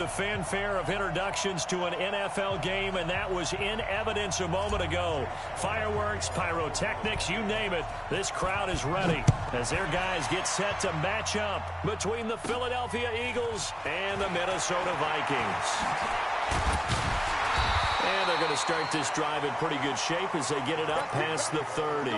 The fanfare of introductions to an NFL game, and that was in evidence a moment ago. Fireworks, pyrotechnics, you name it. This crowd is ready as their guys get set to match up between the Philadelphia Eagles and the Minnesota Vikings. And they're going to start this drive in pretty good shape as they get it up past the 30.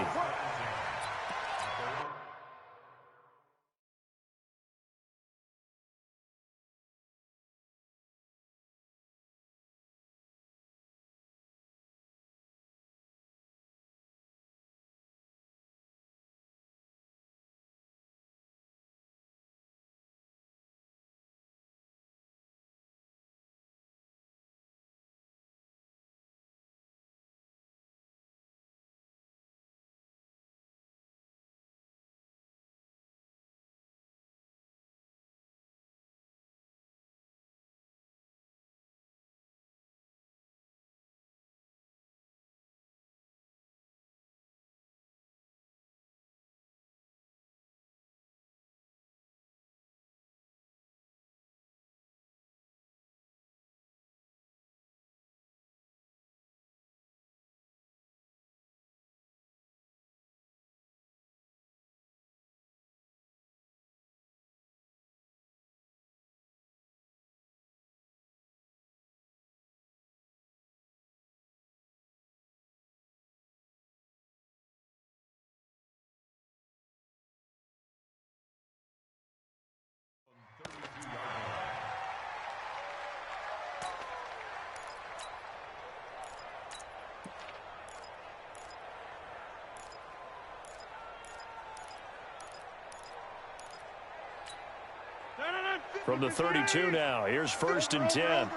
From the 32 now, here's 1st and 10.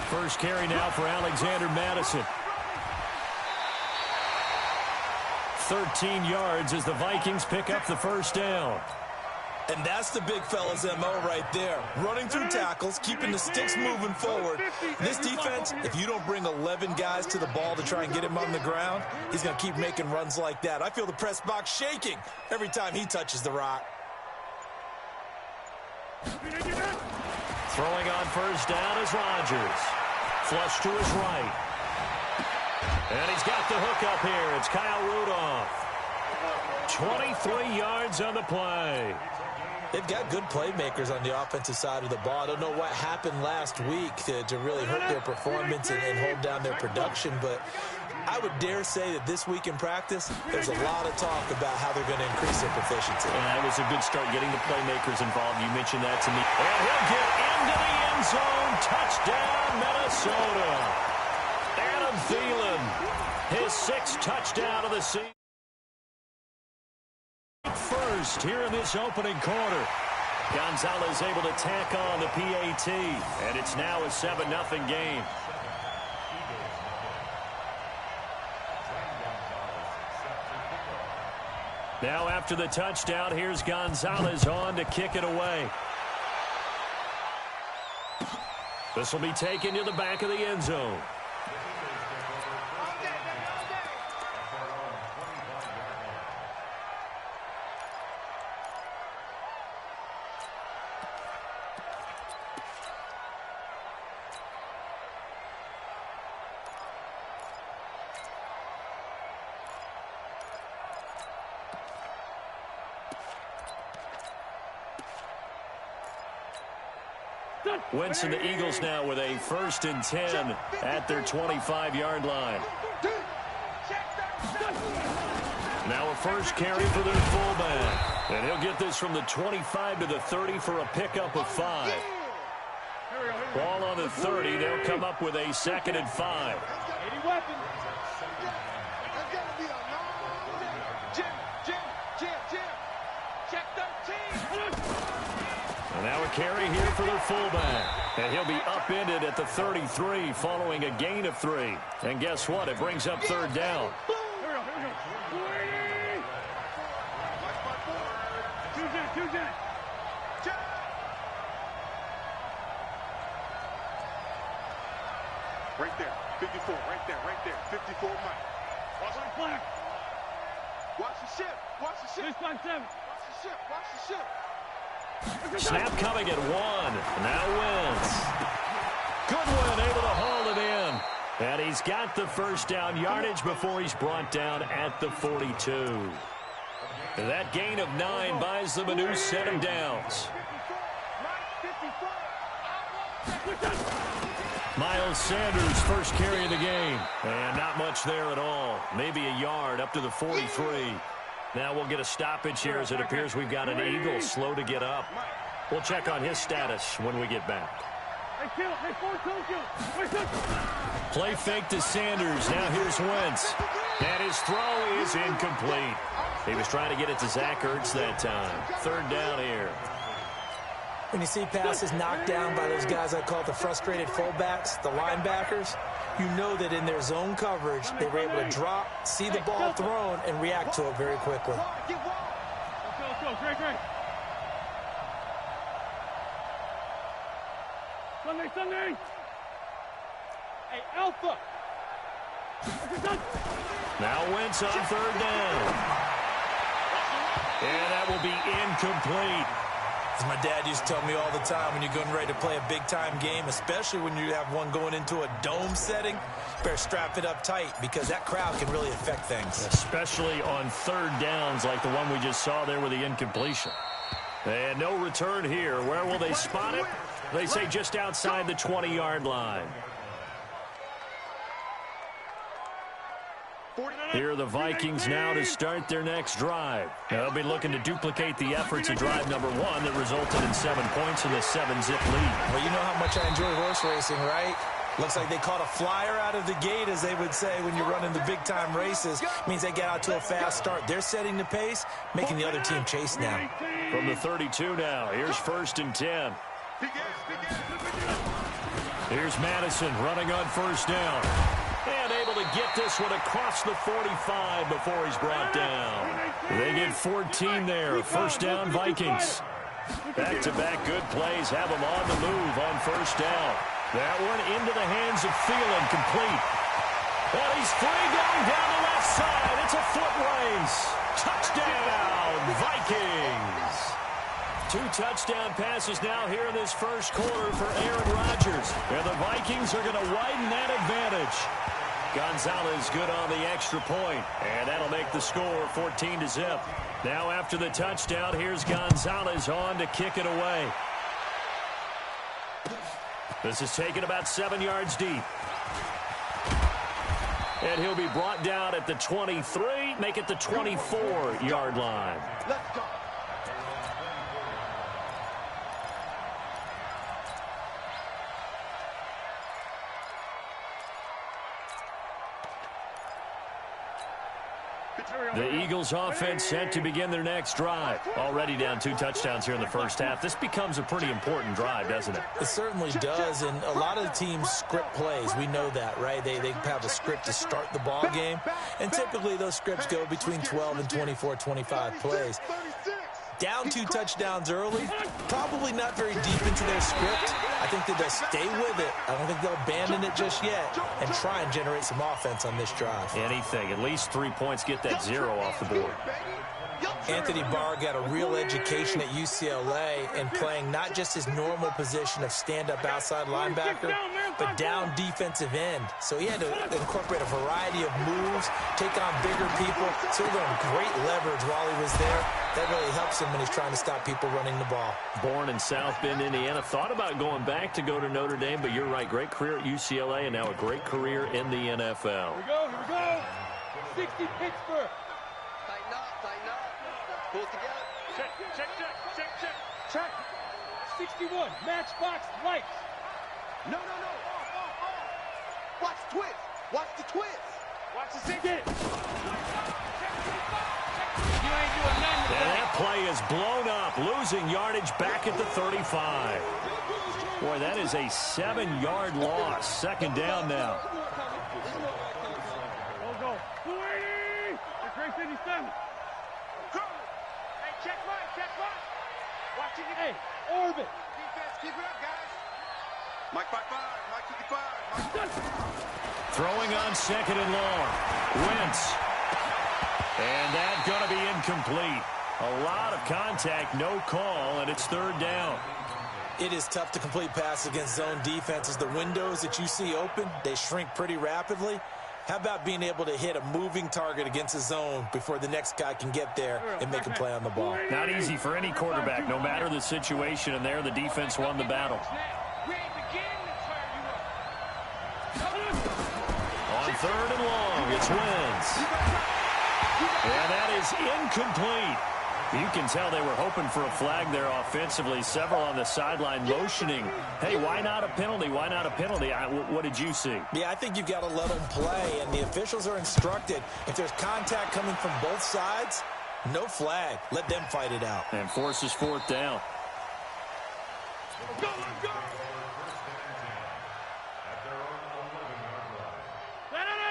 First carry now for Alexander Mattison. 13 yards as the Vikings pick up the first down. And that's the big fella's MO right there. Running through tackles, keeping the sticks moving forward. This defense, if you don't bring 11 guys to the ball to try and get him on the ground, he's going to keep making runs like that. I feel the press box shaking every time he touches the rock. Throwing on first down is Rodgers. Flush to his right. And he's got the hook up here. It's Kyle Rudolph. 23 yards on the play. They've got good playmakers on the offensive side of the ball. I don't know what happened last week to really hurt their performance and hold down their production, but I would dare say that this week in practice, there's a lot of talk about how they're going to increase their proficiency. And that was a good start getting the playmakers involved. You mentioned that to me. And he'll get into the end zone. Touchdown, Minnesota. Adam Thielen, his 6th touchdown of the season. First here in this opening quarter. Gonzalez able to tack on the PAT, and it's now a 7-0 game. Now after the touchdown, here's Gonzalez on to kick it away. This will be taken to the back of the end zone. Wentz and the Eagles now with a 1st and 10 at their 25-yard line. Now a first carry for their fullback. And he'll get this from the 25 to the 30 for a pickup of 5. Ball on the 30. They'll come up with a 2nd and 5. Now a carry here for their fullback. And he'll be upended at the 33 following a gain of 3. And guess what? It brings up 3rd down. Right there, 54, right there, 54 Mike. Watch the flag. Watch the ship, watch the ship. 657. Watch the ship, watch the ship. Snap coming at 1. Now Wentz. Goodwin able to hold it in. And he's got the first down yardage before he's brought down at the 42. That gain of 9 buys them a new set of downs. Miles Sanders first carry of the game. And not much there at all. Maybe a yard up to the 43. Now we'll get a stoppage here as it appears we've got an Eagle slow to get up. We'll check on his status when we get back. Play fake to Sanders. Now here's Wentz. And his throw is incomplete. He was trying to get it to Zach Ertz that time. Third down here. When you see passes knocked down by those guys I call the frustrated fullbacks, the linebackers, you know that in their zone coverage, they were able to drop, see the ball thrown, and react to it very quickly. Sunday. Hey, Alpha. Now Wentz on third down. And that will be incomplete. As my dad used to tell me all the time, when you're getting ready to play a big-time game, especially when you have one going into a dome setting, better strap it up tight because that crowd can really affect things. Especially on third downs like the one we just saw there with the incompletion. And no return here. Where will they spot it? They say just outside the 20-yard line. Here are the Vikings now to start their next drive. They'll be looking to duplicate the efforts of drive number 1 that resulted in 7 points in the 7-zip lead. Well, you know how much I enjoy horse racing, right? Looks like they caught a flyer out of the gate, as they would say when you're running the big-time races. Means they get out to a fast start. They're setting the pace, making the other team chase now. From the 32 now, here's 1st and 10. Here's Madison running on first down. And able to get this one across the 45 before he's brought down. They get 14 there. First down, Vikings. Back-to-back good plays have them on the move on first down. That one into the hands of Thielen, complete. And he's free going down the left side. It's a foot race. Touchdown, Vikings. 2 touchdown passes now here in this first quarter for Aaron Rodgers. And the Vikings are going to widen that advantage. Gonzalez good on the extra point, and that'll make the score 14-0. Now after the touchdown, here's Gonzalez on to kick it away. This is taken about 7 yards deep. And he'll be brought down at the 23, make it the 24-yard line. Let's go. The Eagles offense set to begin their next drive. Already down 2 touchdowns here in the first half. This becomes a pretty important drive, doesn't it? It certainly does, and a lot of the teams script plays. We know that, right? They have a script to start the ball game, and typically those scripts go between 12 and 24, 25 plays. Down 2 touchdowns early, probably not very deep into their script. I think that they'll stay with it. I don't think they'll abandon it just yet and try and generate some offense on this drive. Anything. At least 3 points, get that 0 off the board. Anthony Barr got a real education at UCLA and playing not just his normal position of stand-up outside linebacker, but down defensive end. So he had to incorporate a variety of moves, take on bigger people. So he learned great leverage while he was there. That really helps him when he's trying to stop people running the ball. Born in South Bend, Indiana. Thought about going back to go to Notre Dame, but you're right. Great career at UCLA and now a great career in the NFL. Here we go. 60 Pittsburgh. Tighten up. Pull it together. Check. 61, matchbox lights. No. Watch the twist. Watch the twist. Watch the sink. Get it. And that play is blown up, losing yardage back at the 35. Boy, that is a 7-yard loss. Second down now. Go. 280. It's Ray 57. Hey, check right. Watching it. Hey, orbit. Defense, keep it up, guys. Mike 55. Mike 55. Throwing on second and long. Wentz. And that's going to be incomplete. A lot of contact, no call, and it's third down. It is tough to complete passes against zone defenses. The windows that you see open, they shrink pretty rapidly. How about being able to hit a moving target against a zone before the next guy can get there and make a play on the ball? Not easy for any quarterback, no matter the situation, and there the defense won the battle. On third and long, it's Wentz. And that is incomplete. You can tell they were hoping for a flag there offensively. Several on the sideline motioning. Hey, why not a penalty? Why not a penalty? What did you see? Yeah, I think you've got to let them play, and the officials are instructed. If there's contact coming from both sides, no flag. Let them fight it out. And forces fourth down. Let's go, let's go.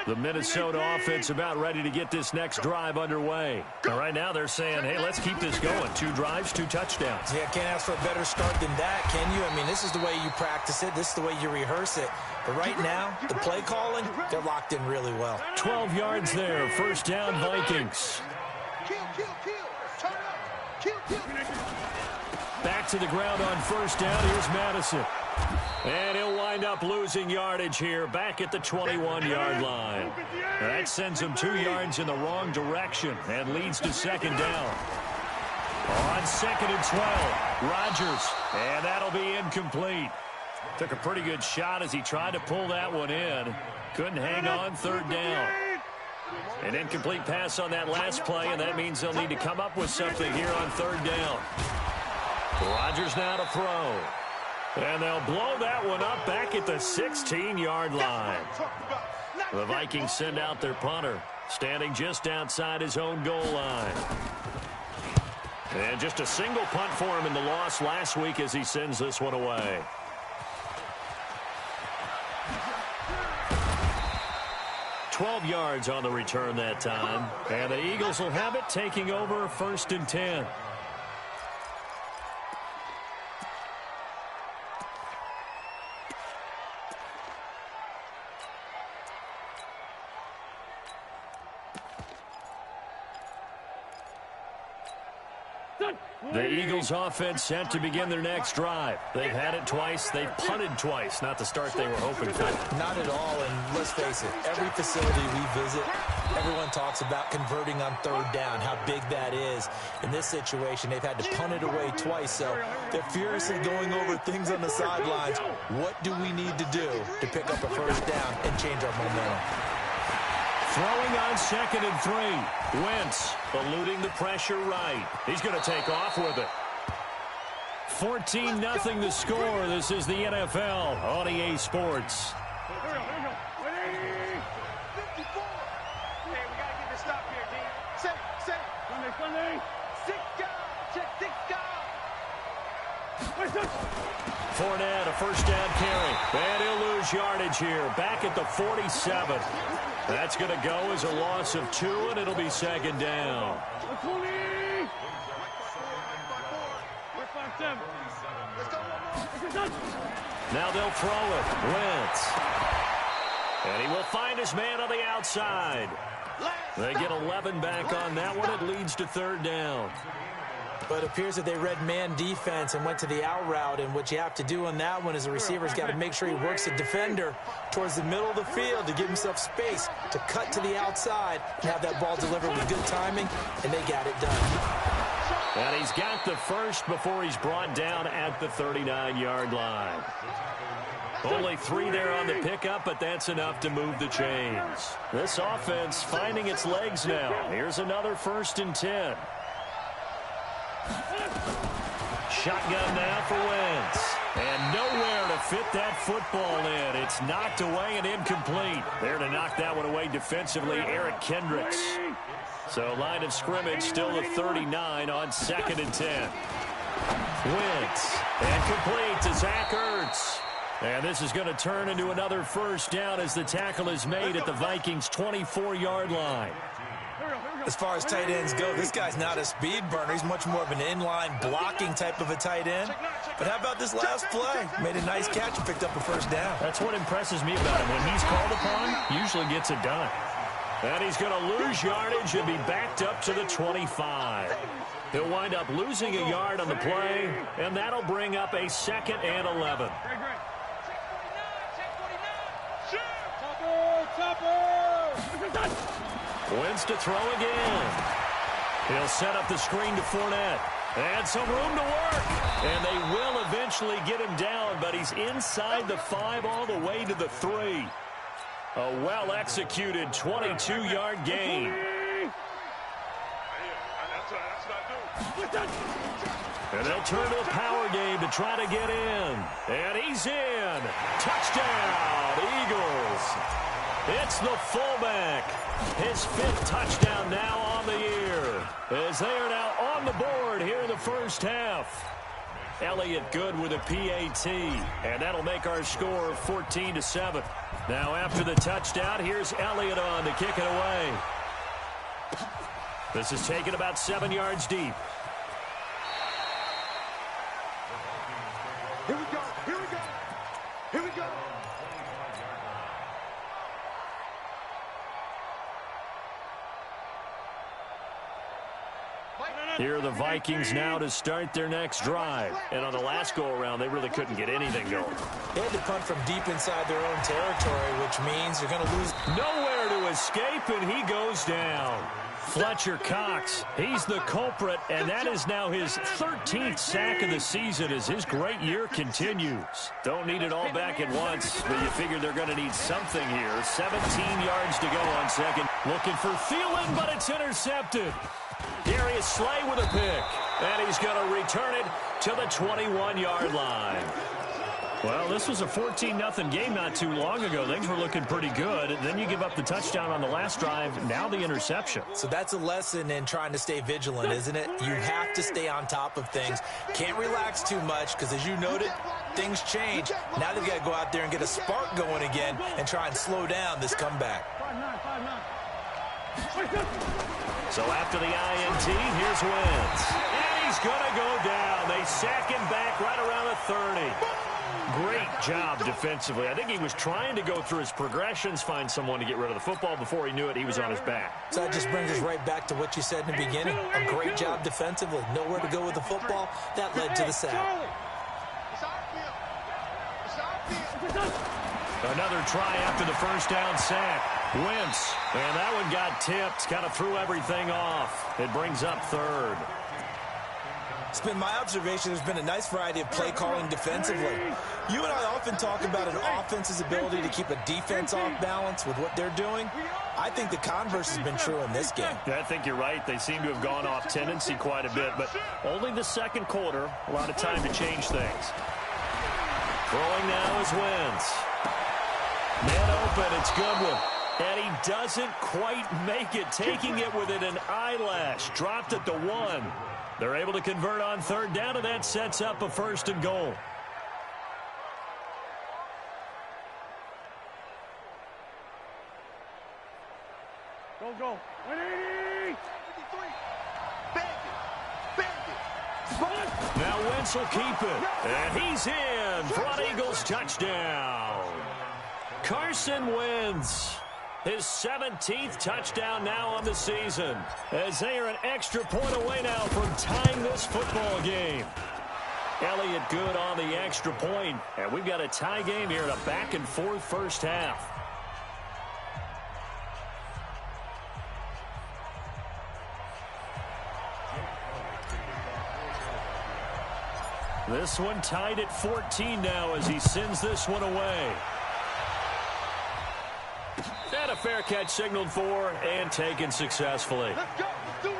The Minnesota offense about ready to get this next drive underway. And right now they're saying, hey, let's keep this going. 2 drives, 2 touchdowns. Yeah, can't ask for a better start than that, can you? I mean, this is the way you practice it. This is the way you rehearse it. But right now, the play calling, they're locked in really well. 12 yards there. First down, Vikings. Kill, kill, kill. Turn up. Kill, kill. Back to the ground on first down. Here's Madison. And he'll wind up losing yardage here, back at the 21-yard line. That sends him 2 yards in the wrong direction and leads to second down. On second and 12, Rodgers, and that'll be incomplete. Took a pretty good shot as he tried to pull that one in. Couldn't hang on, third down. An incomplete pass on that last play, and that means they'll need to come up with something here on third down. Rodgers now to throw. And they'll blow that one up back at the 16-yard line. The Vikings send out their punter, standing just outside his own goal line. And just a single punt for him in the loss last week as he sends this one away. "12 yards on the return that time. And the Eagles will have it, taking over first and 10. The Eagles offense set to begin their next drive. They've had it twice. They've punted twice. Not the start they were hoping for. Not at all, and let's face it, every facility we visit, everyone talks about converting on third down, how big that is. In this situation, they've had to punt it away twice, so they're furiously going over things on the sidelines. What do we need to do to pick up a first down and change our momentum? Throwing on second and 3. Wentz eluding the pressure right. He's going to take off with it. 14-0 the score. This is the NFL on EA Sports. Hey, we got to get this stop here, D. Set. Sunday. 6 guys. Check 6 guys. Fournette, a first down carry. And he'll lose yardage here. Back at the 47. That's going to go as a loss of 2, and it'll be second down. Now they'll throw it. Wentz. And he will find his man on the outside. They get 11 back on that one. It leads to third down. But it appears that they read man defense and went to the out route, and what you have to do on that one is the receiver's got to make sure he works the defender towards the middle of the field to give himself space to cut to the outside and have that ball delivered with good timing, and they got it done. And he's got the first before he's brought down at the 39-yard line. Only 3 there on the pickup, but that's enough to move the chains. This offense finding its legs now. Here's another first and 10. Shotgun now for Wentz. And nowhere to fit that football in. It's knocked away and incomplete. There to knock that one away defensively, Eric Kendricks. So line of scrimmage still at 39 on second and 10. Wentz. And complete to Zach Ertz. And this is going to turn into another first down as the tackle is made at the Vikings' 24-yard line. As far as tight ends go, this guy's not a speed burner. He's much more of an inline blocking type of a tight end. But how about this last play? Made a nice catch and picked up a first down. That's what impresses me about him. When he's called upon, he usually gets it done. And he's going to lose yardage and be backed up to the 25. He'll wind up losing a yard on the play, and that'll bring up a 2nd and 11. Wentz to throw again. He'll set up the screen to Fournette. And some room to work. And they will eventually get him down, but he's inside the 5 all the way to the 3. A well-executed 22-yard gain. And they'll turn to a power game to try to get in. And he's in. Touchdown, Eagles. It's the fullback. His 5th touchdown now on the year, as they are now on the board here in the first half. Elliott Good with a PAT, and that'll make our score 14-7. Now after the touchdown, here's Elliott on to kick it away. This is taken about 7 yards deep. Here we go. Here we go. Here we go. Here are the Vikings now to start their next drive. And on the last go-around, they really couldn't get anything going. They had to punt from deep inside their own territory, which means they're going to lose. Nowhere to escape, and he goes down. Fletcher Cox, he's the culprit, and that is now his 13th sack of the season as his great year continues. Don't need it all back at once, but you figure they're going to need something here. 17 yards to go on second. Looking for Thielen, but it's intercepted. Darius Slay with a pick, and he's going to return it to the 21-yard line. Well, this was a 14-0 game not too long ago. Things were looking pretty good. Then you give up the touchdown on the last drive, now the interception. So that's a lesson in trying to stay vigilant, isn't it? You have to stay on top of things. Can't relax too much because, as you noted, things change. Now they've got to go out there and get a spark going again and try and slow down this comeback. So after the INT, here's Wentz. And he's going to go down. They sack him back right around the 30. Great job defensively. I think he was trying to go through his progressions, find someone to get rid of the football. Before he knew it, he was on his back. So that just brings us right back to what you said in the beginning. A great job defensively. Nowhere to go with the football. That led to the sack. Another try after the first down sack. Wentz, and that one got tipped. Kind of threw everything off. It brings up 3rd. It's been my observation there's been a nice variety of play calling defensively. You and I often talk about an offense's ability to keep a defense off balance with what they're doing. I think the converse has been true in this game. Yeah, I think you're right. They seem to have gone off tendency quite a bit, but only the second quarter, a lot of time to change things. Throwing now is Wentz. Man open, it's Goodwin. And he doesn't quite make it, taking it within an eyelash. Dropped at the 1. They're able to convert on 3rd down, and that sets up a 1st and goal. Go. 180. 53. Now Wentz will keep it. And he's in. Front Eagles touchdown. Carson Wentz. His 17th touchdown now on the season, as they are an extra point away now from tying this football game. Elliott Good on the extra point, and we've got a tie game here in a back-and-forth first half. This one tied at 14 now as he sends this one away. And a fair catch signaled for and taken successfully. Let's go. Let's do this.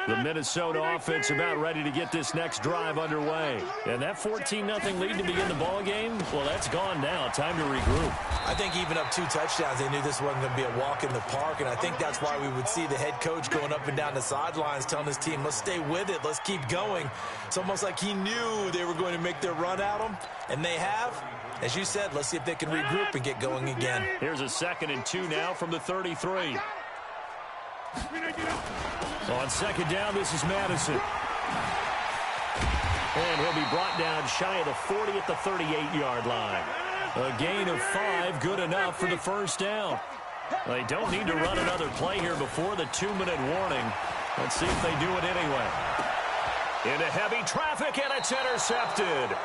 The Minnesota offense about ready to get this next drive underway. And that 14-0 lead to begin the ball game, well, that's gone now. Time to regroup. I think even up 2 touchdowns, they knew this wasn't going to be a walk in the park, and I think that's why we would see the head coach going up and down the sidelines telling his team, let's stay with it, let's keep going. It's almost like he knew they were going to make their run at him, and they have. As you said, let's see if they can regroup and get going again. Here's a 2nd and 2 now from the 33. On 2nd down, this is Madison. And he'll be brought down shy of the 40 at the 38-yard line. A gain of 5, good enough for the first down. They don't need to run another play here before the 2-minute warning. Let's see if they do it anyway. Into heavy traffic, and it's intercepted.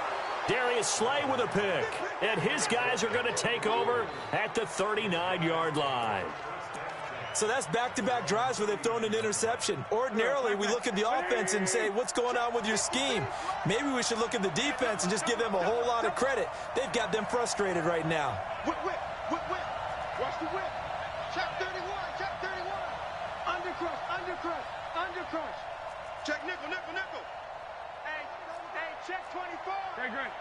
Darius Slay with a pick. And his guys are going to take over at the 39-yard line. So that's back-to-back drives where they've thrown an interception. Ordinarily, we look at the offense and say, what's going on with your scheme? Maybe we should look at the defense and just give them a whole lot of credit. They've got them frustrated right now. Whip. Watch the whip. Check 31. Undercrush. Check nickel. Hey, check 24. Okay, great.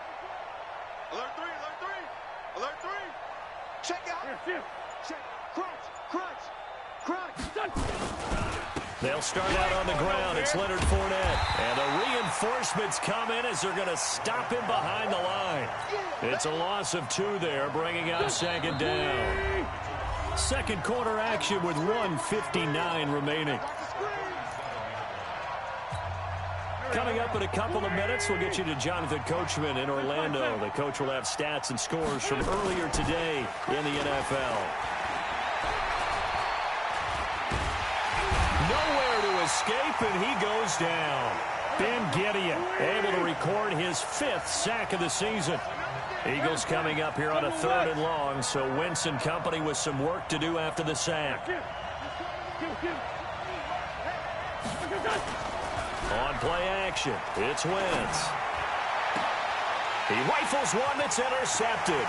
Alert 3. Check out. Check. Crunch. They'll start out on the ground. It's Leonard Fournette. And the reinforcements come in as they're going to stop him behind the line. It's a loss of 2 there, bringing up second down. Second quarter action with 1:59 remaining. Coming up in a couple of minutes, we'll get you to Jonathan Coachman in Orlando. The coach will have stats and scores from earlier today in the NFL. Nowhere to escape, and he goes down. Ben Gideon able to record his 5th sack of the season. Eagles coming up here on a 3rd and long, so Wentz and company with some work to do after the sack. On play action, it's Wentz. He rifles one that's intercepted.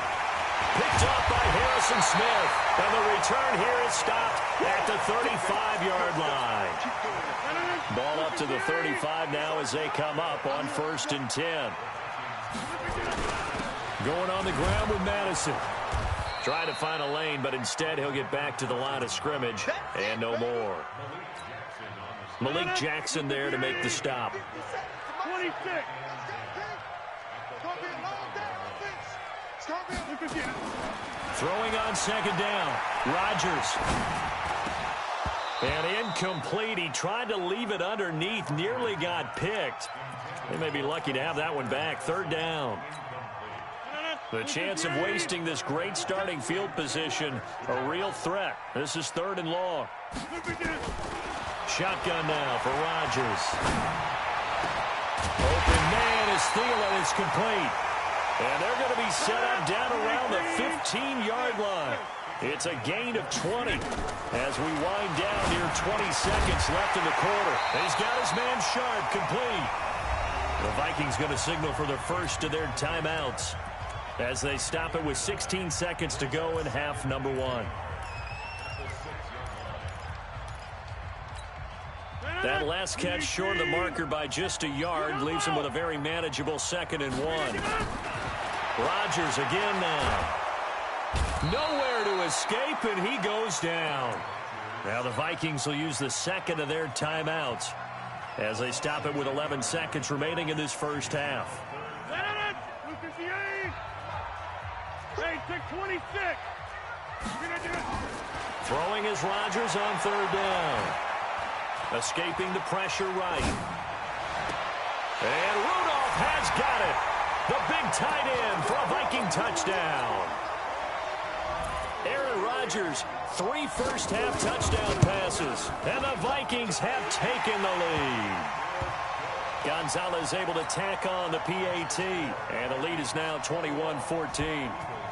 Picked off by Harrison Smith. And the return here is stopped at the 35-yard line. Ball up to the 35 now as they come up on 1st and 10. Going on the ground with Madison. Trying to find a lane, but instead he'll get back to the line of scrimmage. And no more. Malik Jackson there to make the stop. 26. Throwing on second down. Rodgers. And incomplete. He tried to leave it underneath. Nearly got picked. They may be lucky to have that one back. 3rd down. The chance of wasting this great starting field position, a real threat. This is 3rd and long. Shotgun now for Rodgers. Open man is Thielen is complete. And they're going to be set up down around the 15-yard line. It's a gain of 20 as we wind down near 20 seconds left in the quarter. And he's got his man Sharp complete. The Vikings going to signal for the first of their timeouts as they stop it with 16 seconds to go in half number 1. That last catch short of the marker by just a yard leaves him with a very manageable 2nd and 1. Rodgers again now. Nowhere to escape, and he goes down. Now the Vikings will use the 2nd of their timeouts as they stop it with 11 seconds remaining in this first half. Throwing is Rodgers on 3rd down. Escaping the pressure right. And Rudolph has got it. The big tight end for a Viking touchdown. Aaron Rodgers, 3 first-half touchdown passes. And the Vikings have taken the lead. Gonzalez able to tack on the PAT. And the lead is now 21-14.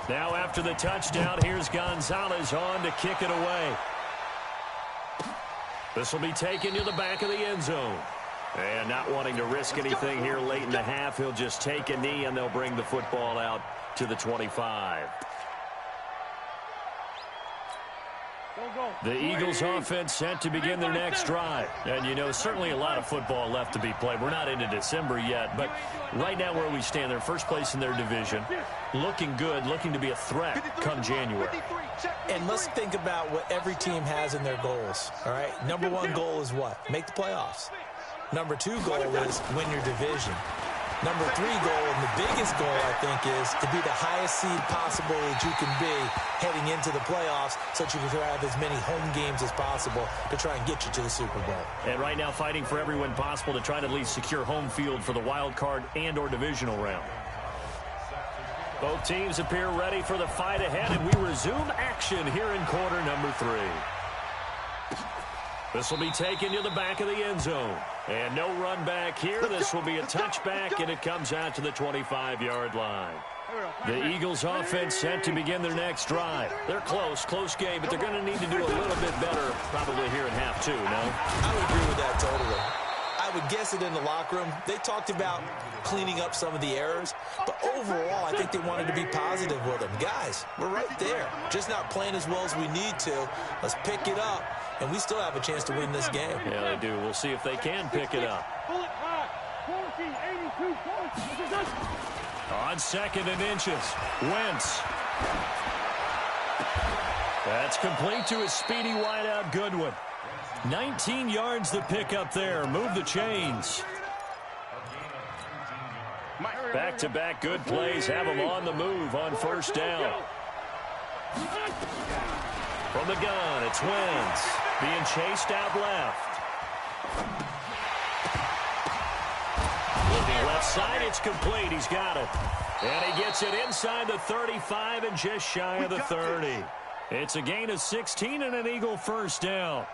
Now after the touchdown, here's Gonzalez on to kick it away. This will be taken to the back of the end zone. And not wanting to risk anything here late in the half, he'll just take a knee, and they'll bring the football out to the 25. The Eagles offense set to begin their next drive. And, you know, certainly a lot of football left to be played. We're not into December yet, but right now where we stand, they're first place in their division. Looking good, looking to be a threat come January. And let's think about what every team has in their goals, all right? Number 1 goal is what? Make the playoffs. Number 2 goal is win your division. Number 3 goal, and the biggest goal, I think, is to be the highest seed possible that you can be heading into the playoffs so that you can have as many home games as possible to try and get you to the Super Bowl. And right now fighting for every win possible to try to at least secure home field for the wild card and or divisional round. Both teams appear ready for the fight ahead, and we resume action here in quarter number 3. This will be taken to the back of the end zone. And no run back here. This will be a touchback, and it comes out to the 25-yard line. The Eagles offense set to begin their next drive. They're close game, but they're going to need to do a little bit better probably here in half 2, no? I would agree with that totally. I would guess it in the locker room. They talked about cleaning up some of the errors, but overall, I think they wanted to be positive with them. Guys, we're right there. Just not playing as well as we need to. Let's pick it up, and we still have a chance to win this game. Yeah, they do. We'll see if they can pick it up. On 2nd and inches, Wentz. That's complete to his speedy wideout, Goodwin. 19 yards to pick up there. Move the chains. Back-to-back good plays have them on the move on 1st down. From the gun, it's Wentz being chased out left. Looking left side, it's complete. He's got it. And he gets it inside the 35 and just shy of the 30. It's a gain of 16 and an Eagle 1st down.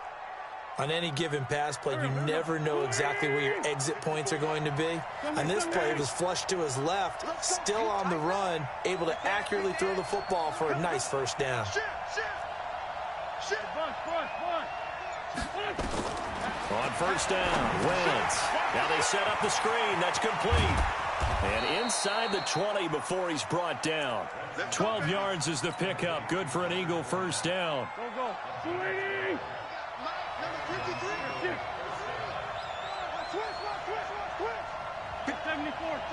On any given pass play, you never know exactly where your exit points are going to be. On this play, it was flushed to his left, still on the run, able to accurately throw the football for a nice 1st down. On 1st down, Wentz. Now they set up the screen. That's complete. And inside the 20 before he's brought down. 12 yards is the pickup. Good for an Eagle 1st down. Go.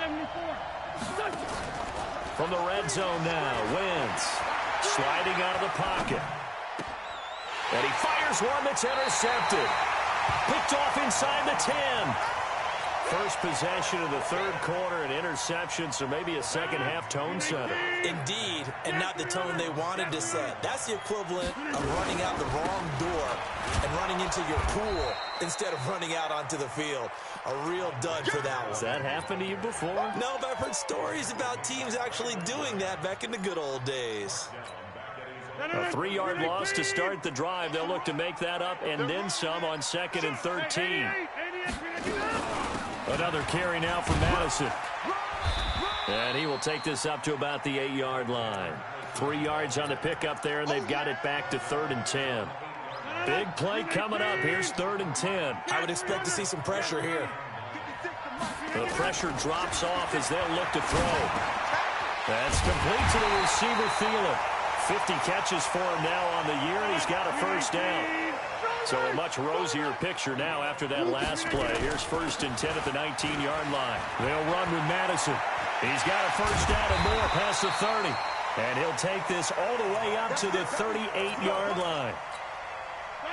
74. From the red zone now, Wentz sliding out of the pocket. And he fires one that's intercepted. Picked off inside the 10. First possession of the 3rd quarter, an interception, so maybe a second-half tone setter. Indeed, and not the tone they wanted to set. That's the equivalent of running out the wrong door and running into your pool instead of running out onto the field. A real dud for that one. Has that happened to you before? No, but I've heard stories about teams actually doing that back in the good old days. A 3-yard loss to start the drive. They'll look to make that up and then some on 2nd and 13. Another carry now for Madison. And he will take this up to about the 8-yard line. 3 yards on the pickup there, and they've got it back to 3rd and 10. Big play coming up. Here's 3rd and 10. I would expect to see some pressure here. The pressure drops off as they'll look to throw. That's complete to the receiver, Thielen. 50 catches for him now on the year, and he's got a 1st down. So a much rosier picture now after that last play. Here's 1st and 10 at the 19-yard line. They'll run with Madison. He's got a 1st down and more past the 30. And he'll take this all the way up to the 38-yard line.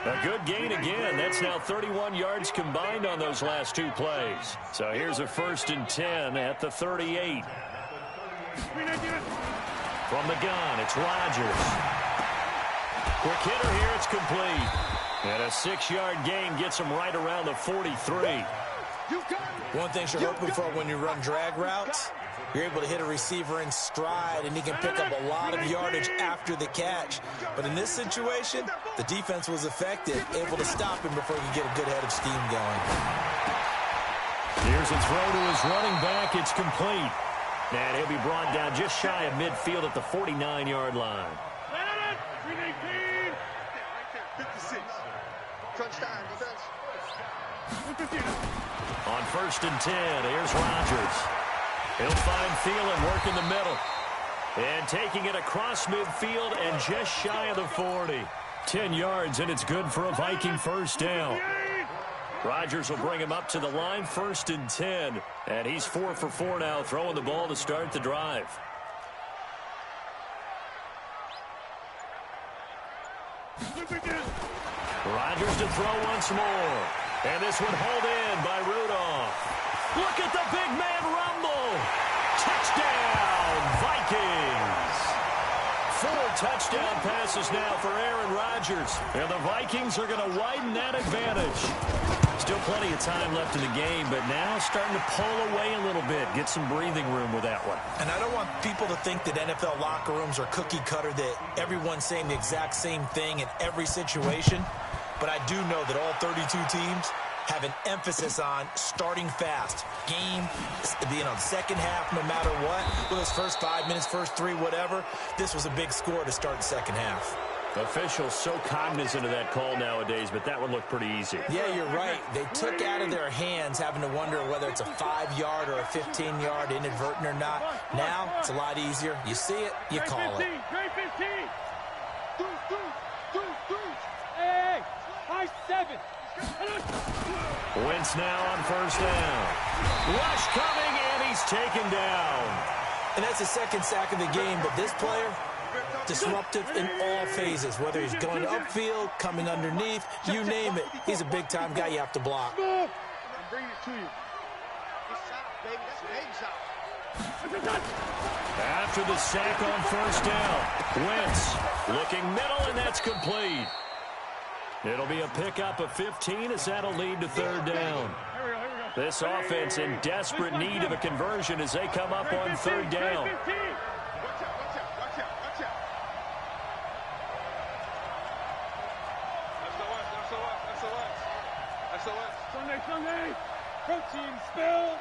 A good gain again. That's now 31 yards combined on those last 2 plays. So here's a 1st and 10 at the 38. From the gun, it's Rodgers. Quick hitter here, it's complete. And a 6-yard gain gets him right around the 43. One thing you're hoping for when you run drag routes, you're able to hit a receiver in stride, and he can pick up a lot of yardage after the catch. But in this situation, the defense was effective, able to stop him before he could get a good head of steam going. Here's a throw to his running back. It's complete. And he'll be brought down just shy of midfield at the 49-yard line. 56. Crunch time, defense. On 1st and 10, here's Rodgers. He'll find Thielen working the middle. And taking it across midfield and just shy of the 40. 10 yards, and it's good for a Viking 1st down. Rodgers will bring him up to the line, 1st and 10. And he's 4 for 4 now, throwing the ball to start the drive. Rodgers to throw once more. And this one hauled in by Rudolph. Look at the big man rumble. Touchdown, Vikings. 4 touchdown passes now for Aaron Rodgers. And the Vikings are going to widen that advantage. Still plenty of time left in the game, but now starting to pull away a little bit. Get some breathing room with that one. And I don't want people to think that NFL locker rooms are cookie cutter, that everyone's saying the exact same thing in every situation. But I do know that all 32 teams have an emphasis on starting fast. Game, second half, no matter what. Well, those first 5 minutes, first 3, whatever. This was a big score to start the second half. Officials so cognizant of that call nowadays, but that one looked pretty easy. Yeah, you're right. They took out of their hands having to wonder whether it's a 5-yard or a 15-yard inadvertent or not. Now, it's a lot easier. You see it, you call it. Great 15. Hey, high 7. Wentz now on first down. Rush coming, and he's taken down. And that's the second sack of the game, but this player, disruptive in all phases, whether he's going upfield, coming underneath, you name it. He's a big-time guy you have to block. I'm bringing it to you. After the sack on first down, Wentz looking middle, and that's complete. It'll be a pickup of 15 as that'll lead to third down. This offense in desperate need of a conversion as they come up on third down. Sunday. Protein spill.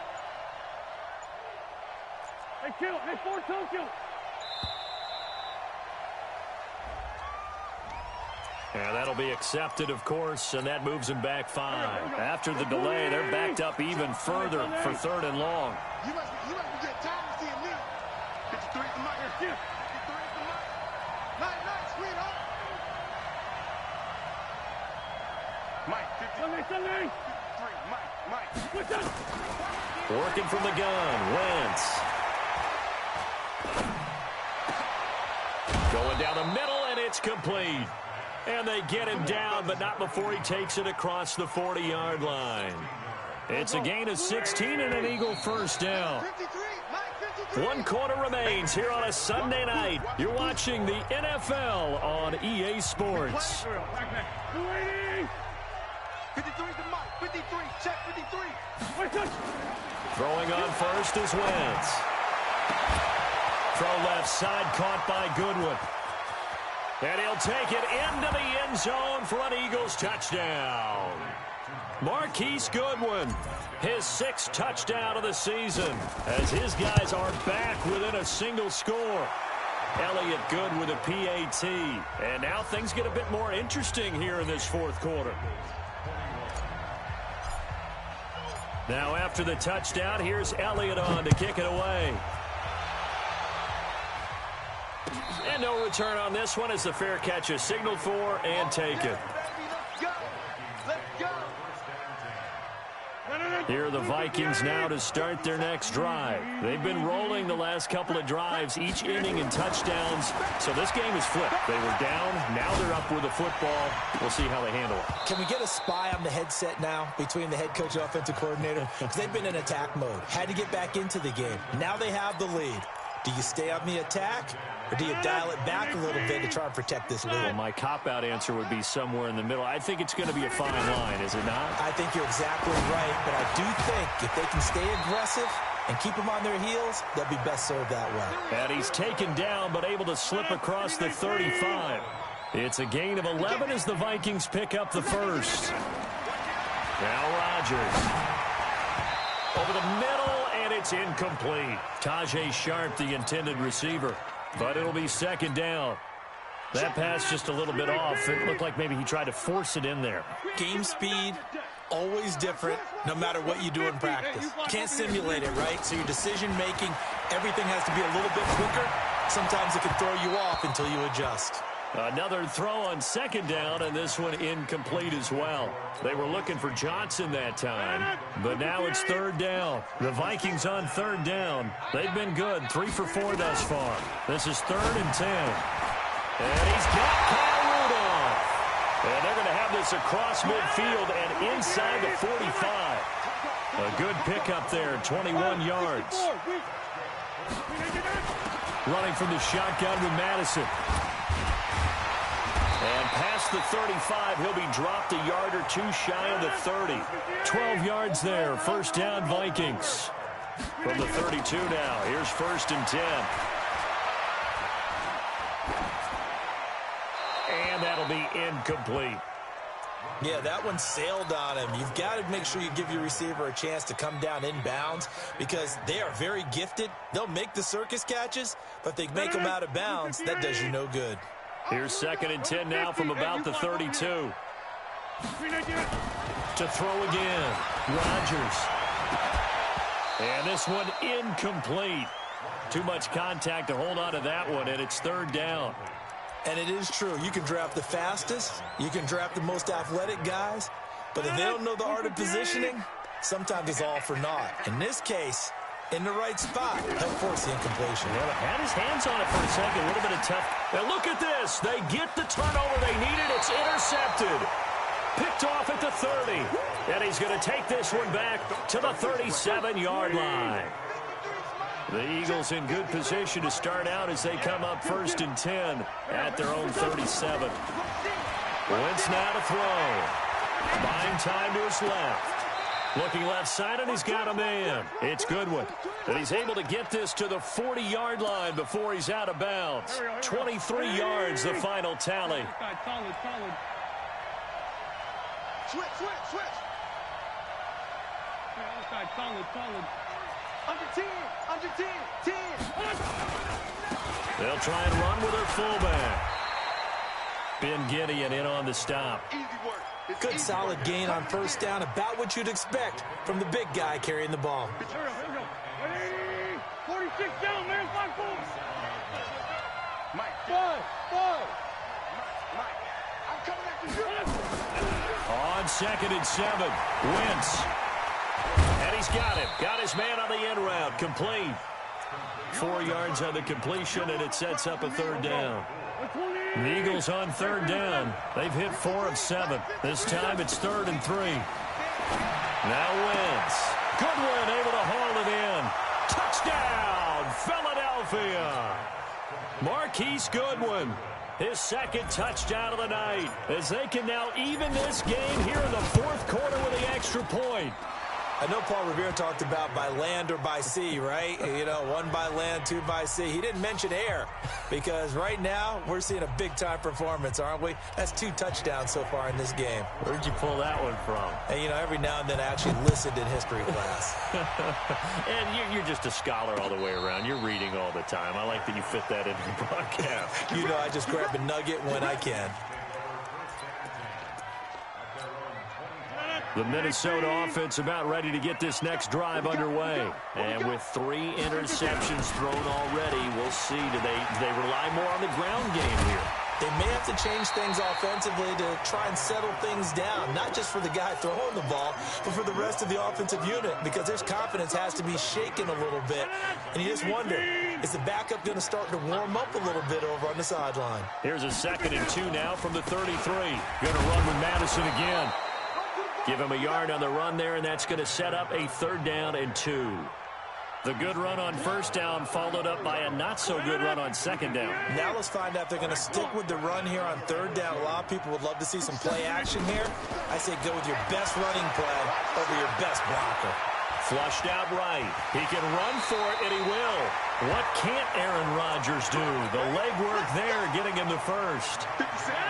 Hey, kill. Hey, 4-toe kill. And that'll be accepted, of course, and that moves them back 5. After the delay, they're backed up even further for third and long. You must be getting tired of seeing me. 53 is the mic. 53 is the mic. Night, sweetheart. Mike, 53. Sunday. 53, Mike. What's up? Working from the gun, Wentz. Going down the middle, and it's complete. And they get him down, but not before he takes it across the 40-yard line. It's a gain of 16 and an Eagle first down. 1 quarter remains here on a Sunday night. You're watching the NFL on EA Sports. 53 is the mic. 53, check 53. Throwing on first is Wentz. Throw left side, caught by Goodwin. And he'll take it into the end zone for an Eagles touchdown. Marquise Goodwin, his 6th touchdown of the season, as his guys are back within a single score. Elliott good with a PAT. And now things get a bit more interesting here in this 4th quarter. Now after the touchdown, here's Elliott on to kick it away. And no return on this one as the fair catch is signaled for and taken. Here are the Vikings now to start their next drive. They've been rolling the last couple of drives, each inning in touchdowns. So this game is flipped. They were down. Now they're up with the football. We'll see how they handle it. Can we get a spy on the headset now between the head coach and offensive coordinator? Because they've been in attack mode. Had to get back into the game. Now they have the lead. Do you stay on the attack, or do you dial it back a little bit to try and protect this lead? Well, my cop-out answer would be somewhere in the middle. I think it's going to be a fine line, is it not? I think you're exactly right, but I do think if they can stay aggressive and keep them on their heels, they'll be best served that way. And he's taken down, but able to slip across the 35. It's a gain of 11 as the Vikings pick up the first. Now Rodgers. Over the middle, and it's incomplete. Tajay Sharp, the intended receiver. But it'll be second down. That pass just a little bit off. It looked like maybe he tried to force it in there. Game speed, always different, no matter what you do in practice. Can't simulate it, right? So your decision-making, everything has to be a little bit quicker. Sometimes it can throw you off until you adjust. Another throw on second down, and this one incomplete as well. They were looking for Johnson that time, but now it's third down. The Vikings on third down. They've been good, 3 for 4 thus far. This is 3rd and 10. And he's got Kyle Rudolph. And they're going to have this across midfield and inside the 45. A good pickup there, 21 yards. Running from the shotgun with Madison. And past the 35, he'll be dropped a yard or two shy of the 30. 12 yards there, first down Vikings. From the 32 now, here's 1st and 10. And that'll be incomplete. Yeah, that one sailed on him. You've got to make sure you give your receiver a chance to come down inbounds because they are very gifted. They'll make the circus catches, but if they make them out of bounds, that does you no good. Here's 2nd and 10 now from about the 32. To throw again, Rodgers. And this one incomplete. Too much contact to hold on to that one, and it's 3rd down. And it is true. You can draft the fastest. You can draft the most athletic guys. But if they don't know the art of positioning, sometimes it's all for naught. In this case, in the right spot, help force the incompletion. Well, had his hands on it for a second. A little bit of tough. Now look at this. They get the turnover they needed. It's intercepted. Picked off at the 30. And he's going to take this one back to the 37-yard line. The Eagles in good position to start out as they come up 1st and 10 at their own 37. Wentz now to throw. Buying time to his left. Looking left side, and he's got a man. It's Goodwin. And he's able to get this to the 40-yard line before he's out of bounds. 23 yards, the final tally. Switch. Solid. Under 10. They'll try and run with their fullback. Ben Gideon in on the stop. Easy work. Good solid gain on 1st down, about what you'd expect from the big guy carrying the ball. Here we go. 46 down, man. 5-4. Mike. I'm coming after you. On 2nd and 7, Wentz. And he's got him. Got his man on the end route. Complete. 4 yards on the completion, and it sets up a 3rd down. The Eagles on 3rd down. They've hit 4 of 7. This time it's 3rd and 3. Now Wentz. Goodwin able to haul it in. Touchdown, Philadelphia. Marquise Goodwin. His 2nd touchdown of the night. As they can now even this game here in the 4th quarter with the extra point. I know Paul Revere talked about by land or by sea, right? You know, 1 by land, 2 by sea. He didn't mention air because right now we're seeing a big-time performance, aren't we? That's 2 touchdowns so far in this game. Where'd you pull that one from? And, you know, every now and then I actually listened in history class. And you're just a scholar all the way around. You're reading all the time. I like that you fit that into the broadcast. You know, I just grab a nugget when I can. The Minnesota offense about ready to get this next drive underway. And with 3 interceptions thrown already, we'll see. Do they rely more on the ground game here? They may have to change things offensively to try and settle things down, not just for the guy throwing the ball, but for the rest of the offensive unit, because their confidence has to be shaken a little bit. And you just wonder, is the backup going to start to warm up a little bit over on the sideline? Here's a 2nd and 2 now from the 33. Going to run with Madison again. Give him a yard on the run there, and that's going to set up a 3rd down and 2. The good run on 1st down followed up by a not-so-good run on 2nd down. Now let's find out if they're going to stick with the run here on 3rd down. A lot of people would love to see some play action here. I say go with your best running play over your best blocker. Flushed out right. He can run for it, and he will. What can't Aaron Rodgers do? The legwork there getting him the first.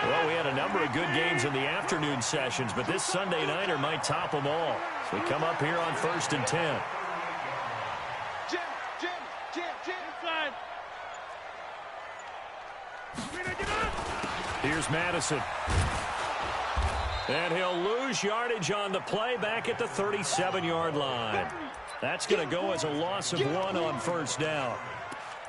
Well, we had a number of good games in the afternoon sessions, but this Sunday nighter might top them all. So we come up here on 1st and 10. Jim. Inside. Here's Madison. And he'll lose yardage on the play back at the 37-yard line. That's going to go as a loss of 1 on 1st down.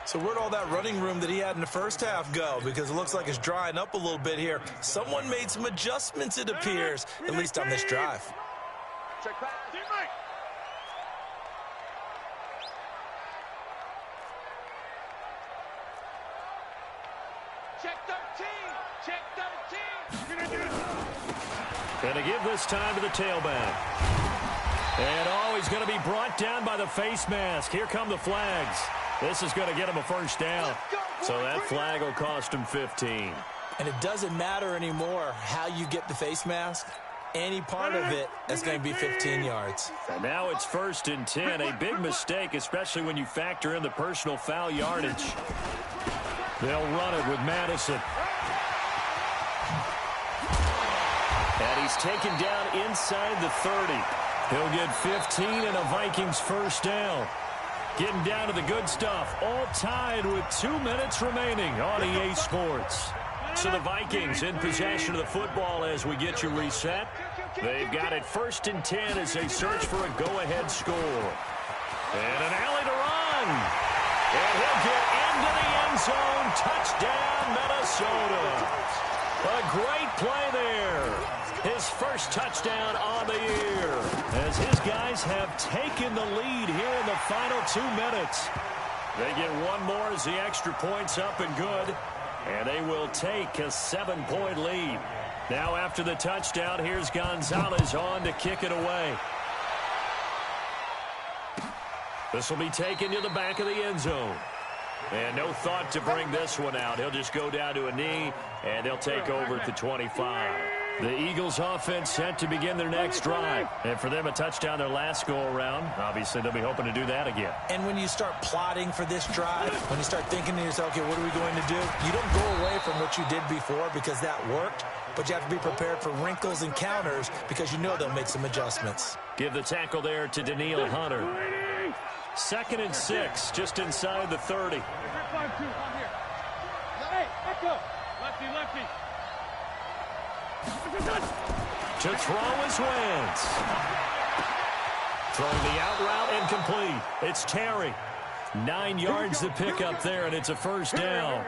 So where'd all that running room that he had in the first half go? Because it looks like it's drying up a little bit here. Someone made some adjustments, it appears, at least on this drive. Check pass. Check 13. Going to give this time to the tailback. And he's going to be brought down by the face mask. Here come the flags. This is going to get him a first down. So that flag will cost him 15. And it doesn't matter anymore how you get the face mask. Any part of it is going to be 15 yards. And now it's 1st and 10. A big mistake, especially when you factor in the personal foul yardage. They'll run it with Madison. And he's taken down inside the 30. He'll get 15 and a Vikings first down. Getting down to the good stuff. All tied with 2 minutes remaining on EA Sports. So the Vikings in possession of the football as we get you reset. They've got it 1st and 10 as they search for a go-ahead score. And an alley to run. And he'll get into the end zone. Touchdown, Minnesota. A great play there. His first touchdown on the year. As his guys have taken the lead here in the final 2 minutes. They get one more as the extra point's up and good. And they will take a 7-point lead. Now after the touchdown, here's Gonzalez on to kick it away. This will be taken to the back of the end zone. And no thought to bring this one out. He'll just go down to a knee, and they'll take over at the 25. The Eagles offense set to begin their next drive. And for them, a touchdown their last go-around. Obviously, they'll be hoping to do that again. And when you start plotting for this drive, when you start thinking to yourself, okay, what are we going to do? You don't go away from what you did before because that worked, but you have to be prepared for wrinkles and counters because you know they'll make some adjustments. Give the tackle there to Danielle Hunter. 2nd and 6, just inside the 30. Hey, let's go. Lefty, lefty. To throw is Wentz. Throwing the out route incomplete. It's Terry. 9 yards to pick up there, and it's a first down.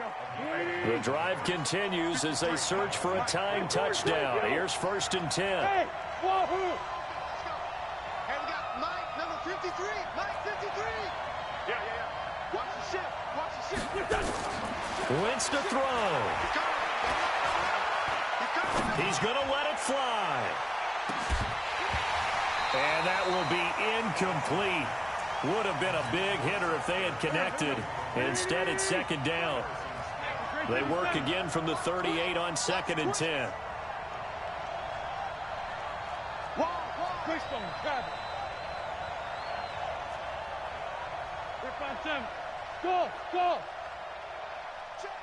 The drive continues as they search for a tying touchdown. Here's 1st and 10. Hey, wahoo! Hey, we got Mike, number 53. Mike, 53. Yeah. Watch the shift. Watch the shift. Wentz to throw. He's going to let it fly. And that will be incomplete. Would have been a big hitter if they had connected. Instead, it's 2nd down. They work again from the 38 on 2nd and 10. Wishbone, grab it. Rip on 7. Go. Check.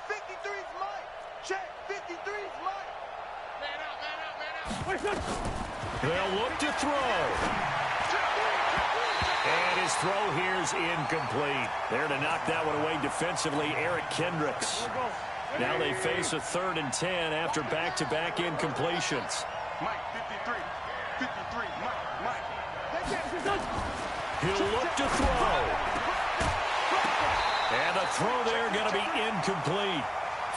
53's Mike. Check. 53's Mike. Man out. They'll look to throw. And his throw here's incomplete. There to knock that one away defensively, Eric Kendricks. Now they face a 3rd and 10 after back-to-back incompletions. Mike, 53. 53, Mike. He'll look to throw. And the throw there going to be incomplete.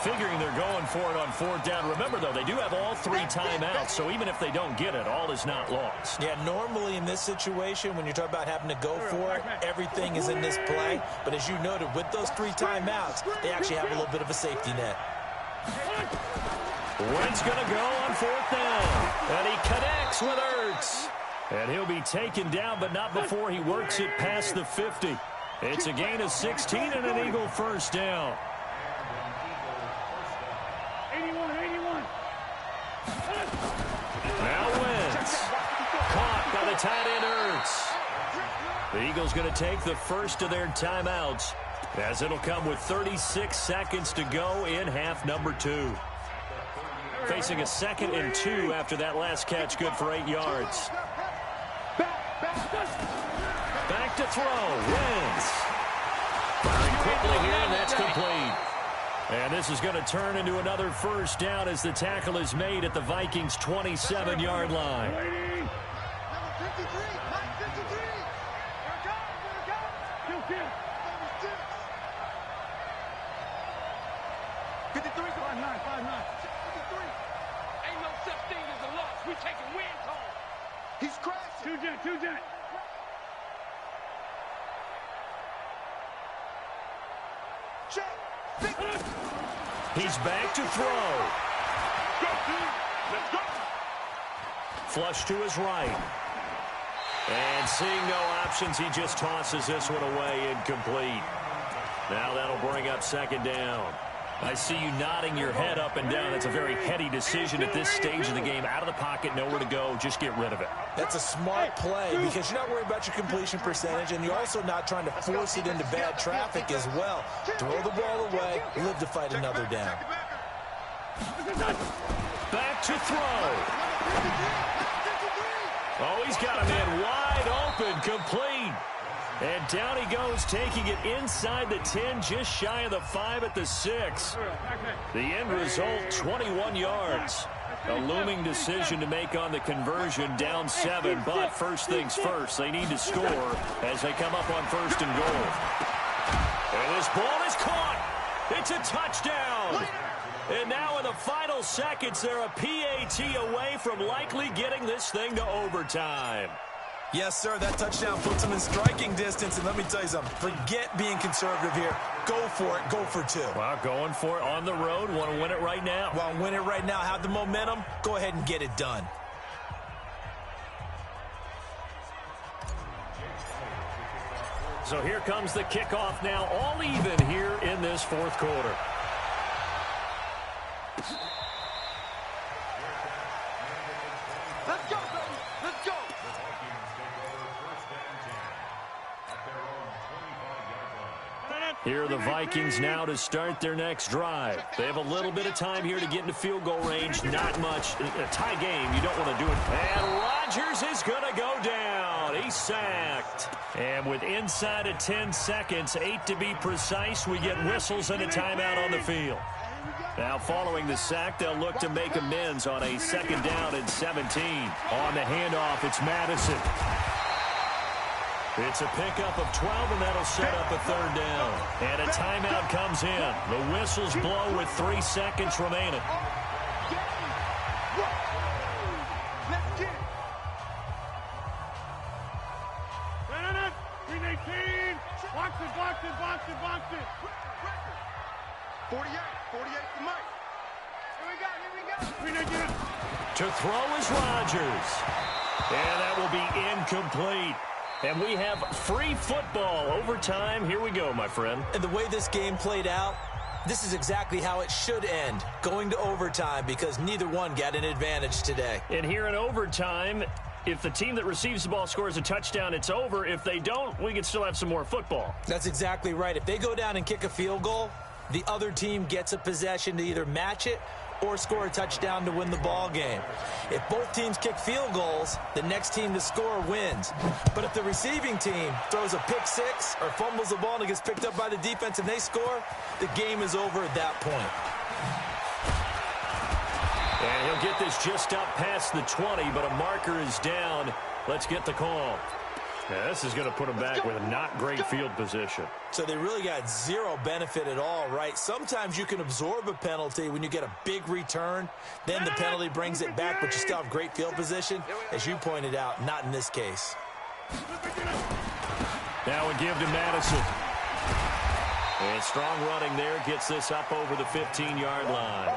Figuring they're going for it on 4th down. Remember, though, they do have all 3 timeouts, so even if they don't get it, all is not lost. Yeah, normally in this situation, when you're talking about having to go for it, everything is in this play. But as you noted, with those 3 timeouts, they actually have a little bit of a safety net. Wentz going to go on 4th down. And he connects with Ertz. And he'll be taken down, but not before he works it past the 50. It's a gain of 16 and an Eagle first down. 81. Now Wentz. Caught by the tight end Ertz. The Eagles going to take the first of their timeouts as it'll come with 36 seconds to go in half number 2. Facing a 2nd and 2 after that last catch, good for 8 yards. Back to throw. Wentz. Firing quickly here, and that's complete. And this is going to turn into another first down as the tackle is made at the Vikings' 27-yard line. Number 53, Mike, 53. Kill. 36. 53, 5'9". 53. Ain't no such thing as a loss. We taking wins home. He's crashing. Two jet. Check. He's back to throw. Let's go. Flush to his right. And seeing no options, he just tosses this one away, incomplete. Now that'll bring up second down. I see you nodding your head up and down. That's a very heady decision at this stage of the game. Out of the pocket, nowhere to go. Just get rid of it. That's a smart play because you're not worried about your completion percentage, and you're also not trying to force it into bad traffic as well. Throw the ball away, live to fight another down. Back to throw. Oh, he's got a man wide open, complete. And down he goes, taking it inside the 10, just shy of the 5 at the 6. The end result, 21 yards. A looming decision to make on the conversion, down 7. But first things first, they need to score as they come up on 1st and goal. And this ball is caught. It's a touchdown. And now in the final seconds, they're a PAT away from likely getting this thing to overtime. Yes, sir, that touchdown puts them in striking distance. And let me tell you something, forget being conservative here. Go for it, go for 2. Well, going for it on the road. Want to win it right now. Want to win it right now, have the momentum, go ahead and get it done. So here comes the kickoff now, all even here in this 4th quarter. Let's go, baby. Let's go. Here are the Vikings now to start their next drive. They have a little bit of time here to get into field goal range. Not much. A tie game, you don't want to do it. And Rodgers is going to go down. He's sacked. And with inside of 10 seconds, 8 to be precise, we get whistles and a timeout on the field. Now following the sack, they'll look to make amends on a 2nd down and 17. On the handoff, it's Madison. It's a pickup of 12, and that'll set up a 3rd down. And a timeout comes in. The whistles blow with 3 seconds remaining. Let's get it. 319. Box it, box it, box it, box it. 48 for Mike. Here we go. 319. To throw is Rodgers. And that will be incomplete. And we have free football. Overtime. Here we go, my friend. And the way this game played out, this is exactly how it should end, going to overtime, because neither one got an advantage today. And here in overtime, if the team that receives the ball scores a touchdown, it's over. If they don't, we can still have some more football. That's exactly right. If they go down and kick a field goal, the other team gets a possession to either match it or score a touchdown to win the ball game. If both teams kick field goals, the next team to score wins. But if the receiving team throws a pick 6 or fumbles the ball and it gets picked up by the defense and they score, the game is over at that point. And he'll get this just up past the 20, but a marker is down. Let's get the call. Now, this is going to put them back with a not great field position. So they really got zero benefit at all, right? Sometimes you can absorb a penalty when you get a big return. Then the penalty brings it back, but you still have great field position. As you pointed out, not in this case. Now we give to Madison. And strong running there gets this up over the 15-yard line.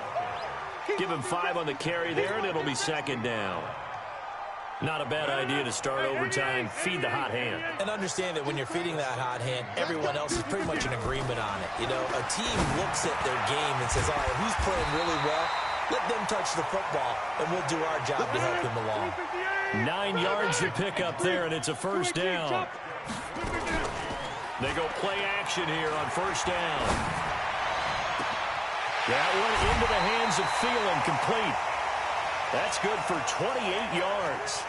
Give him 5 on the carry there, and it'll be 2nd down. Not a bad idea to start overtime. Feed the hot hand. And understand that when you're feeding that hot hand, everyone else is pretty much in agreement on it. You know, a team looks at their game and says, all right, who's playing really well? Let them touch the football, and we'll do our job to help him along. 9 yards to pick up there, and it's a 1st down. They go play action here on 1st down. That one into the hands of Thielen, complete. That's good for 28 yards.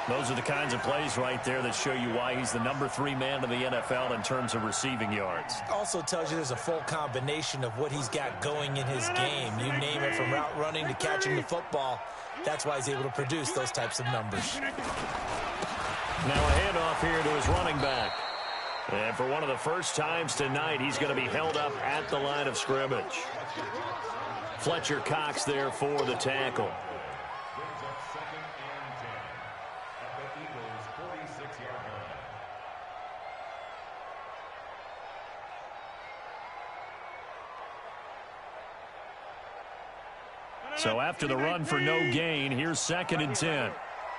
Those are the kinds of plays right there that show you why he's the number 3 man in the NFL in terms of receiving yards. Also tells you there's a full combination of what he's got going in his game. You name it, from route running to catching the football. That's why he's able to produce those types of numbers. Now a handoff here to his running back. And for one of the first times tonight, he's going to be held up at the line of scrimmage. Fletcher Cox there for the tackle. So after the run for no gain, here's 2nd and 10.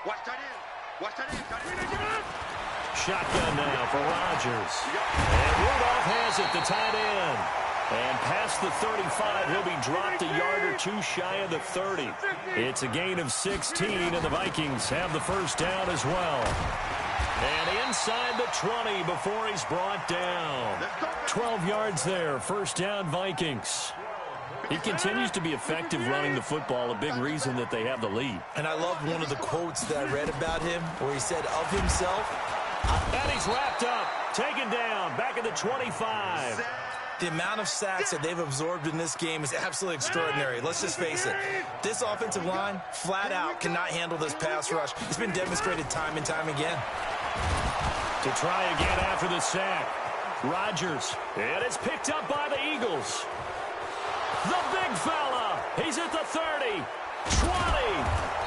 Watch tight end. Shotgun now for Rodgers. And Rudolph has it, the tight end. And past the 35, he'll be dropped a yard or two shy of the 30. It's a gain of 16, and the Vikings have the first down as well. And inside the 20 before he's brought down. 12 yards there, first down Vikings. He continues to be effective running the football, a big reason that they have the lead. And I loved one of the quotes that I read about him where he said of himself. And he's wrapped up, taken down, back at the 25. The amount of sacks that they've absorbed in this game is absolutely extraordinary. Let's just face it. This offensive line, flat out, cannot handle this pass rush. It's been demonstrated time and time again. To try again after the sack. Rodgers. And it's picked up by the Eagles. The big fella. He's at the 30. 20.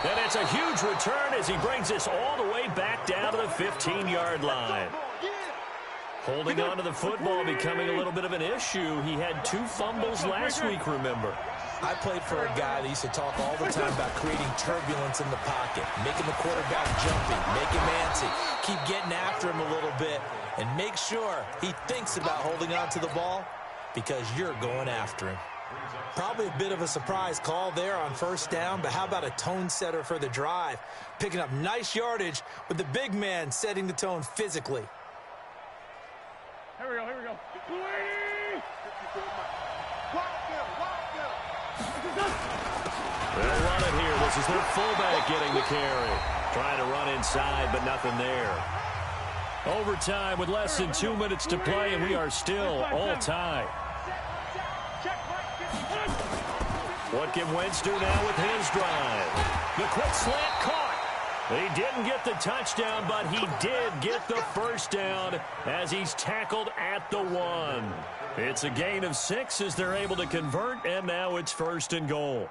And it's a huge return as he brings us all the way back down to the 15-yard line. Holding on to the football becoming a little bit of an issue. He had 2 fumbles last week, remember. I played for a guy that used to talk all the time about creating turbulence in the pocket, making the quarterback jumpy, make him antsy, keep getting after him a little bit, and make sure he thinks about holding on to the ball because you're going after him. Probably a bit of a surprise call there on first down, but how about a tone setter for the drive? Picking up nice yardage with the big man setting the tone physically. Here we go, here we go. They'll run it here. This is their fullback getting the carry. Trying to run inside, but nothing there. Overtime with less than 2 minutes to play, and we are still all tied. What can Wentz do now with his drive? The quick slant caught. He didn't get the touchdown, but he did get the first down as he's tackled at the 1. It's a gain of 6 as they're able to convert, and now it's 1st and goal.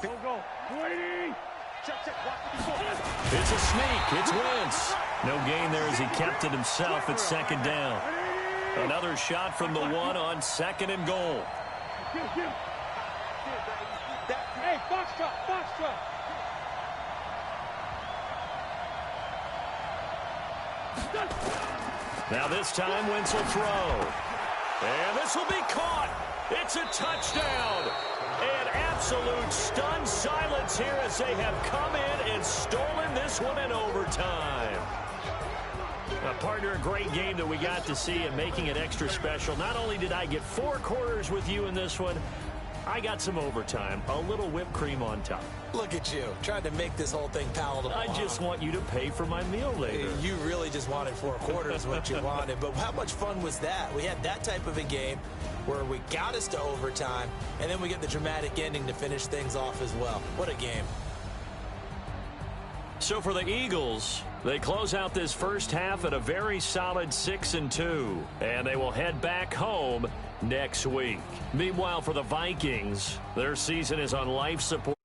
Go. It's a sneak. It's Wentz. No gain there as he kept it himself at 2nd down. Another shot from the 1 on 2nd and goal. Hey, box truck. Now this time Wentz will throw. And this will be caught. It's a touchdown. And absolute stunned silence here as they have come in and stolen this one in overtime. Partner, a great game that we got to see and making it extra special. Not only did I get 4 quarters with you in this one, I got some overtime, a little whipped cream on top. Look at you, trying to make this whole thing palatable. I just want you to pay for my meal later. You really just wanted 4 quarters what you wanted, but how much fun was that? We had that type of a game where we got us to overtime, and then we get the dramatic ending to finish things off as well. What a game. So for the Eagles, they close out this first half at a very solid 6-2, and they will head back home next week. Meanwhile, for the Vikings, their season is on life support.